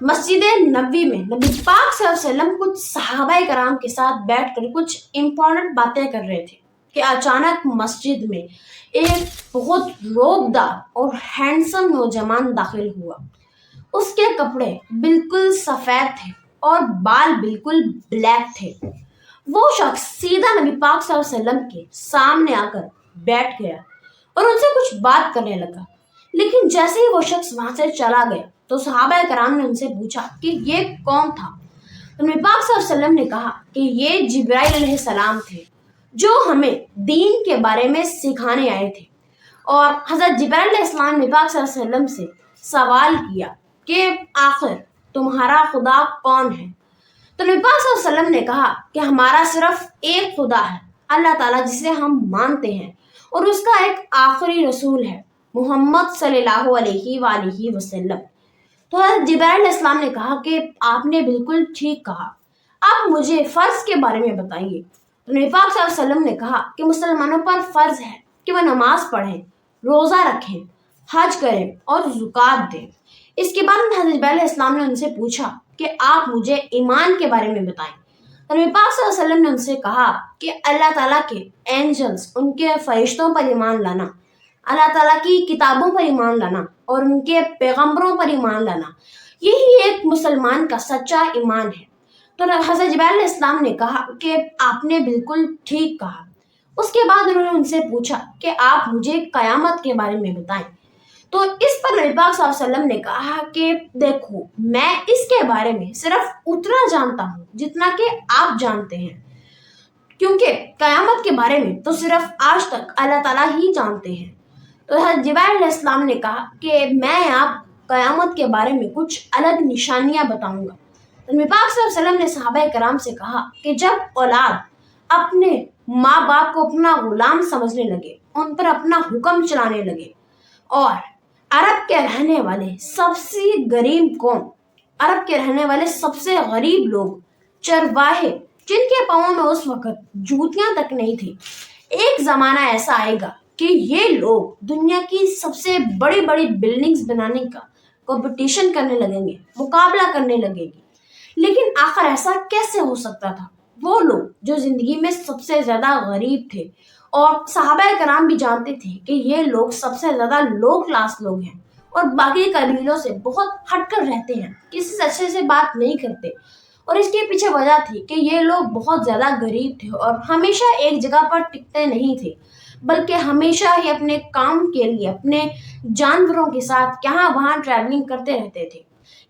مسجد نبوی میں نبی پاک صلی اللہ علیہ وسلم کچھ صحابہ کرام کے ساتھ بیٹھ کر کچھ امپورٹنٹ باتیں کر رہے تھے کہ اچانک مسجد میں ایک بہت روبدار اور ہینڈسم نوجوان داخل ہوا۔ اس کے کپڑے بالکل سفید تھے اور بال بالکل بلیک تھے۔ وہ شخص سیدھا نبی پاک صلی اللہ علیہ وسلم کے سامنے آ کر بیٹھ گیا اور ان سے کچھ بات کرنے لگا، لیکن جیسے ہی وہ شخص وہاں سے چلا گیا تو صحابہ کرام نے ان سے پوچھا کہ یہ کون تھا؟ نبی پاک صلی اللہ علیہ وسلم نے کہا کہ یہ جبرائیل علیہ السلام تھے جو ہمیں دین کے بارے میں سکھانے آئے تھے۔ اور حضرت جبرائیل علیہ السلام نے نبی پاک صلی اللہ علیہ وسلم سے سوال کیا کہ آخر تمہارا خدا کون ہے؟ تو نبی پاک صلی اللہ علیہ وسلم نے کہا کہ ہمارا صرف ایک خدا ہے، اللہ تعالیٰ، جسے ہم مانتے ہیں، اور اس کا ایک آخری رسول ہے، محمد صلی اللہ علیہ وآلہ وسلم۔ تو حضرت جبرائیل علیہ السلام نے کہا کہ آپ نے بالکل ٹھیک کہا، آپ مجھے فرض کے بارے میں بتائیے۔ تو نبی پاک صلی اللہ علیہ وسلم نے کہا کہ مسلمانوں پر فرض ہے کہ وہ نماز پڑھیں، روزہ رکھیں، حج کریں اور زکوٰۃ دیں۔ اس کے بعد حضرت جبرائیل علیہ السلام نے ان سے پوچھا کہ آپ مجھے ایمان کے بارے میں بتائیں۔ تو نبی پاک صلی اللہ علیہ وسلم نے ان سے کہا کہ اللہ تعالیٰ کے اینجلز، ان کے فرشتوں پر ایمان لانا، اللہ تعالیٰ کی کتابوں پر ایمان لانا اور ان کے پیغمبروں پر ایمان لانا، یہی ایک مسلمان کا سچا ایمان ہے۔ تو حضرت جبرائیل علیہ السلام نے کہا کہ آپ نے بالکل ٹھیک کہا۔ اس کے بعد انہوں نے ان سے پوچھا کہ آپ مجھے قیامت کے بارے میں بتائیں۔ تو اس پر نبی پاک صلی اللہ علیہ وسلم نے کہا کہ دیکھو، میں اس کے بارے میں صرف اتنا جانتا ہوں جتنا کہ آپ جانتے ہیں، کیونکہ قیامت کے بارے میں تو صرف آج تک اللہ تعالیٰ ہی جانتے ہیں۔ تو حضرت جبرائیل علیہ السلام نے کہا کہ میں آپ قیامت کے بارے میں کچھ الگ نشانیاں بتاؤں گا۔ نبی پاک صلی اللہ علیہ وسلم نے صحابہ کرام سے کہا کہ جب اولاد اپنے ماں باپ کو اپنا غلام سمجھنے لگے، ان پر اپنا حکم چلانے لگے، اور عرب کے رہنے والے سب سے غریب قوم، عرب کے رہنے والے سب سے غریب لوگ، چرواہے، جن کے پاؤں میں اس وقت جوتیاں تک نہیں تھی، ایک زمانہ ایسا آئے گا کہ یہ لوگ دنیا کی سب سے بڑی بڑی بلڈنگز بنانے کا کمپٹیشن کرنے لگیں گے، مقابلہ کرنے لگیں گے۔ لیکن آخر ایسا کیسے ہو سکتا تھا؟ وہ لوگ جو زندگی میں سب سے زیادہ غریب تھے، اور صحابہ کرام بھی جانتے تھے کہ یہ لوگ سب سے زیادہ لو کلاس لوگ ہیں اور باقی قبیلوں سے بہت ہٹ کر رہتے ہیں، کسی سے اچھے سے بات نہیں کرتے، اور اس کے پیچھے وجہ تھی کہ یہ لوگ بہت زیادہ غریب تھے اور ہمیشہ ایک جگہ پر ٹکتے نہیں تھے، بلکہ ہمیشہ ہی اپنے کام کے لیے اپنے جانوروں کے ساتھ یہاں وہاں ٹریولنگ کرتے رہتے تھے۔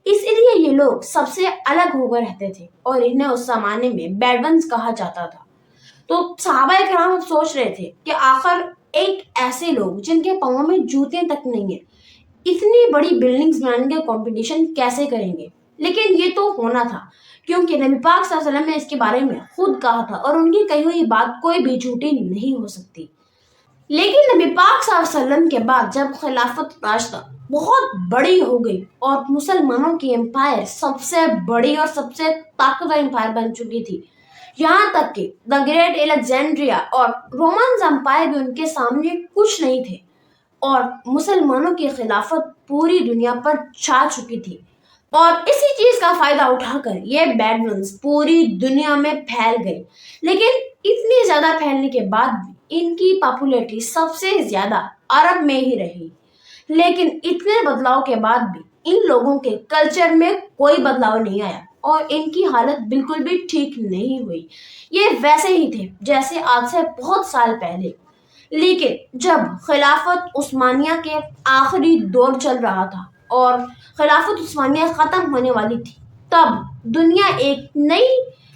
اس لیے یہ لوگ سب سے الگ ہو کر رہتے تھے اور انہیں اس زمانے میں بیڈونز کہا جاتا تھا۔ تو صحابہ کرام سوچ رہے تھے کہ آخر ایک ایسے لوگ جن کے پاؤں میں جوتے تک نہیں ہیں، اتنی بڑی بلڈنگز بنانے کا کمپٹیشن کیسے کریں گے؟ لیکن یہ تو ہونا تھا، کیونکہ نبی پاک صلی اللہ علیہ وسلم نے اس کے بارے میں خود کہا تھا، اور ان کی کہی ہوئی بات کوئی بھی جھوٹی نہیں ہو سکتی۔ لیکن نبی پاک صلی اللہ علیہ وسلم کے بعد جب خلافت راشدہ بہت بڑی ہو گئی اور مسلمانوں کی امپائر سب سے بڑی اور سب سے طاقتور امپائر بن چکی تھی، یہاں تک کہ دا گریٹ الیگزینڈریا اور رومنز امپائر بھی ان کے سامنے کچھ نہیں تھے، اور مسلمانوں کی خلافت پوری دنیا پر چھا چکی تھی، اور اسی چیز کا فائدہ اٹھا کر یہ بیڈونز پوری دنیا میں پھیل گئی۔ لیکن اتنی زیادہ پھیلنے کے بعد بھی ان کی پاپولیٹی سب سے زیادہ عرب میں ہی رہی۔ لیکن اتنے بدلاؤ کے بعد بھی ان لوگوں کے کلچر میں کوئی بدلاؤ نہیں آیا، اور ان کی حالت بالکل بھی ٹھیک نہیں ہوئی۔ یہ ویسے ہی تھے جیسے آج سے بہت سال پہلے۔ لیکن جب خلافت عثمانیہ کے آخری دور چل رہا تھا اور خلافت عثمانیہ ختم ہونے والی تھی، تب دنیا ایک نئی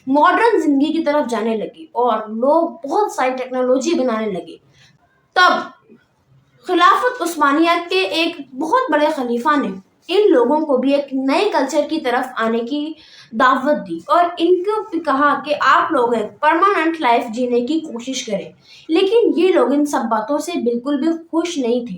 ماڈرن زندگی کی طرف جانے لگی اور لوگ بہت ساری ٹیکنالوجی بنانے لگے۔ تب خلافت عثمانیہ کے ایک بہت بڑے خلیفہ نے ان لوگوں کو بھی ایک نئے کلچر کی طرف آنے کی دعوت دی، اور ان کو بھی کہا کہ آپ لوگ ایک پرماننٹ لائف جینے کی کوشش کریں۔ لیکن یہ لوگ ان سب باتوں سے بالکل بھی خوش نہیں تھے،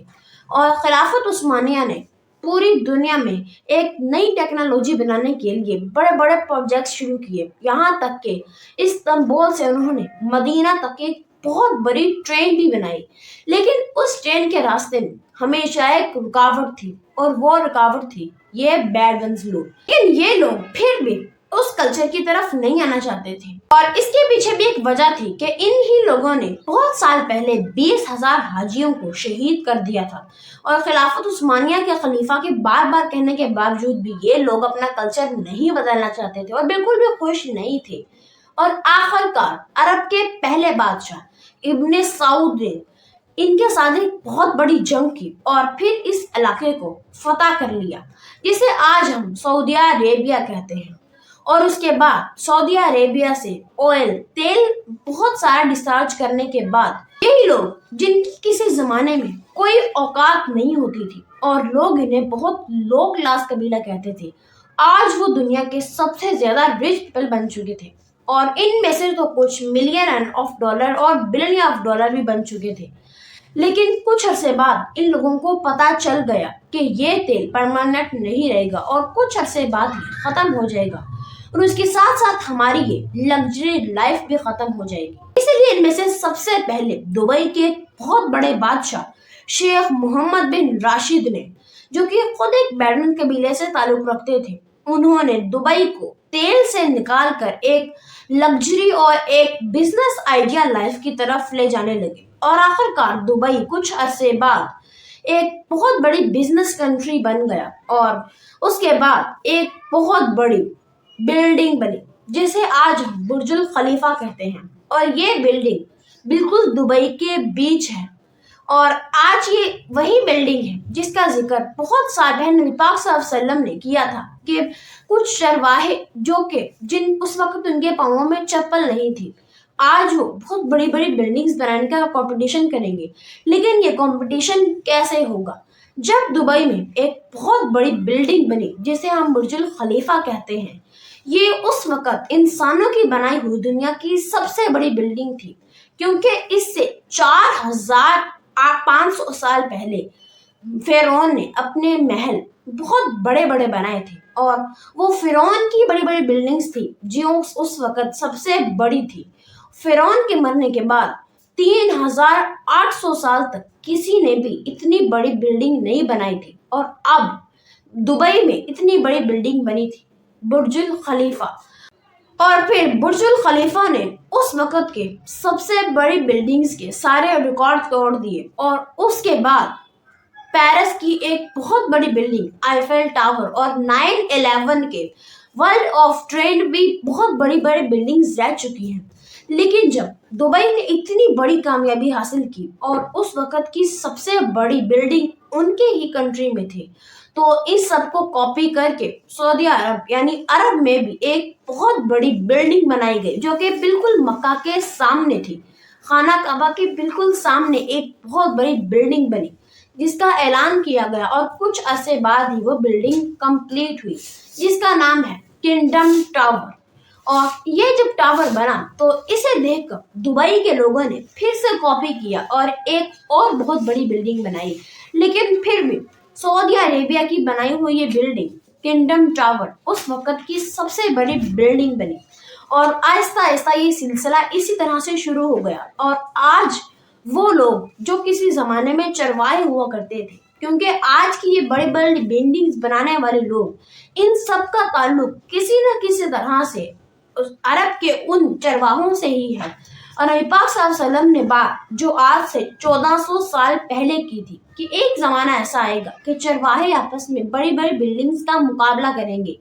اور خلافت عثمانیہ نے پوری دنیا میں ایک نئی ٹیکنالوجی بنانے کے لیے بڑے بڑے پروجیکٹس شروع کیے، یہاں تک کہ استنبول سے انہوں نے مدینہ تک ایک بہت بڑی ٹرین بھی بنائی، لیکن اس ٹرین کے راستے میں ہمیشہ ایک رکاوٹ تھی، اور وہ رکاوٹ تھی یہ بیڈونز لوگ۔ لیکن یہ لوگ پھر بھی اس کلچر کی طرف نہیں آنا چاہتے تھے، اور اس کے پیچھے بھی ایک وجہ تھی کہ ان ہی لوگوں نے بہت سال پہلے 20,000 حاجیوں کو شہید کر دیا تھا، اور خلافت عثمانیہ کے خلیفہ کے بار بار کہنے کے باوجود بھی یہ لوگ اپنا کلچر نہیں بدلنا چاہتے تھے اور بالکل بھی خوش نہیں تھے۔ اور آخر کار عرب کے پہلے بادشاہ ابن سعود نے ان کے ساتھ ایک بہت بڑی جنگ کی اور پھر اس علاقے کو فتح کر لیا، جسے آج ہم سعودی عربیہ کہتے ہیں۔ اور اس کے بعد سعودی عربیہ سے تیل بہت سارا ڈسچارج کرنے کے بعد یہی لوگ، جن کی کسی زمانے میں کوئی اوقات نہیں ہوتی تھی اور لوگ انہیں بہت لو کلاس قبیلہ کہتے تھے، آج وہ دنیا کے سب سے زیادہ رچ پیپل بن چکے تھے، اور ان میں سے تو کچھ ملین آف ڈالر اور بلین آف ڈالر بھی بن چکے تھے۔ لیکن کچھ عرصے بعد ان لوگوں کو پتا چل گیا کہ یہ تیل پرماننٹ نہیں رہے گا اور کچھ عرصے بعد ہی ختم ہو جائے گا، اور اس کے ساتھ ساتھ ہماری یہ لگژری لائف بھی ختم ہو جائے گی۔ اسی لیے ان میں سے سب سے پہلے دبئی کے بہت بڑے بادشاہ شیخ محمد بن راشد نے، جو کہ خود ایک بیڈون قبیلے سے تعلق رکھتے تھے، انہوں نے دبئی کو تیل سے نکال کر ایک لگژری اور ایک بزنس آئیڈیا لائف کی طرف لے جانے لگے، اور آخر کار دبئی کچھ عرصے بعد ایک بہت بڑی بزنس کنٹری بن گیا، اور اس کے بعد ایک بہت بڑی بلڈنگ بنی جسے آج ہم برج الخلیفہ کہتے ہیں، اور یہ بلڈنگ بالکل دبئی کے بیچ ہے، اور آج یہ وہی بلڈنگ ہے جس کا ذکر بہت سارے نبی پاک صلی اللہ علیہ وسلم نے کیا تھا کہ کچھ چرواہے جو کہ اس وقت ان کے پاؤں میں چپل نہیں تھی، آج وہ بہت بڑی بڑی بلڈنگز بنانے کا کمپٹیشن کریں گے۔ لیکن یہ کمپٹیشن کیسے ہوگا؟ جب دبئی میں ایک بہت بڑی بلڈنگ بنی جسے ہم برج الخلیفہ کہتے ہیں، یہ اس وقت انسانوں کی بنائی ہوئی دنیا کی سب سے بڑی بلڈنگ تھی، کیونکہ اس سے 4,500 سال پہلے فرعون نے اپنے محل بہت بڑے بڑے بنائے تھے، اور وہ فرعون کی بڑی بڑی بلڈنگز تھی جو اس وقت سب سے بڑی تھی۔ فرعون کے مرنے کے بعد 3,800 سال تک کسی نے بھی اتنی بڑی بلڈنگ نہیں بنائی تھی، اور اب دبئی میں اتنی بڑی بلڈنگ بنی تھی، برج الخلیفہ۔ اور پھر برج الخلیفہ نے اس وقت کے سب سے بڑی بلڈنگز کے سارے ریکارڈ توڑ دیے، اور اس کے بعد پیرس کی ایک بہت بڑی بلڈنگ آئیفل ٹاور اور 9/11 کے ورلڈ آف ٹریڈ بھی بہت بڑی بڑی بلڈنگز رہ چکی ہیں۔ لیکن جب دبئی نے اتنی بڑی کامیابی حاصل کی اور اس وقت کی سب سے بڑی بلڈنگ ان کے ہی کنٹری میں تھی، تو اس سب کو کاپی کر کے سعودی عرب یعنی عرب میں بھی ایک بہت بڑی بلڈنگ بنائی گئی، جو کہ بالکل مکہ کے سامنے تھی، خانہ کعبہ کے بالکل سامنے ایک بہت بڑی بلڈنگ بنی جس کا اعلان کیا گیا، اور کچھ عرصے بعد ہی وہ بلڈنگ کمپلیٹ ہوئی جس کا نام ہے کنگڈم ٹاور۔ اور یہ جب ٹاور بنا تو اسے دیکھ کر دبئی کے لوگوں نے پھر سے کاپی کیا اور ایک اور بہت بڑی بلڈنگ بنائی، لیکن پھر بھی سعودی عربیہ کی بنائی ہوئی یہ بلڈنگ کنگڈم ٹاور اس وقت کی سب سے بڑی بلڈنگ بنی، اور آہستہ آہستہ یہ سلسلہ اسی طرح سے شروع ہو گیا۔ اور آج وہ لوگ جو کسی زمانے میں چرواہے ہوا کرتے تھے، کیونکہ آج کی یہ بڑی بڑی بلڈنگز بنانے والے لوگ، ان سب کا تعلق کسی نہ کسی طرح سے عرب کے ان چرواہوں سے ہی ہے، اور نبی پاک صلی اللہ علیہ وسلم نے بات جو آج سے 1400 سال پہلے کی تھی کہ ایک زمانہ ایسا آئے گا کہ چرواہے آپس میں بڑی بڑی بلڈنگز کا مقابلہ کریں گے،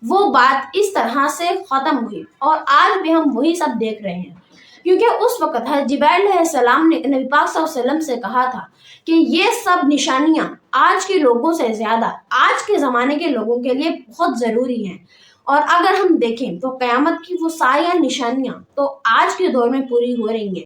وہ بات اس طرح سے ختم ہوئی، اور آج بھی ہم وہی سب دیکھ رہے ہیں، کیونکہ اس وقت حضرت جبرائیل علیہ السلام نے نبی پاک صلی اللہ علیہ وسلم سے کہا تھا کہ یہ سب نشانیاں آج کے لوگوں سے زیادہ آج کے زمانے کے لوگوں کے لیے بہت ضروری ہیں، اور اگر ہم دیکھیں تو قیامت کی وہ ساری نشانیاں تو آج کے دور میں پوری ہو رہی ہیں۔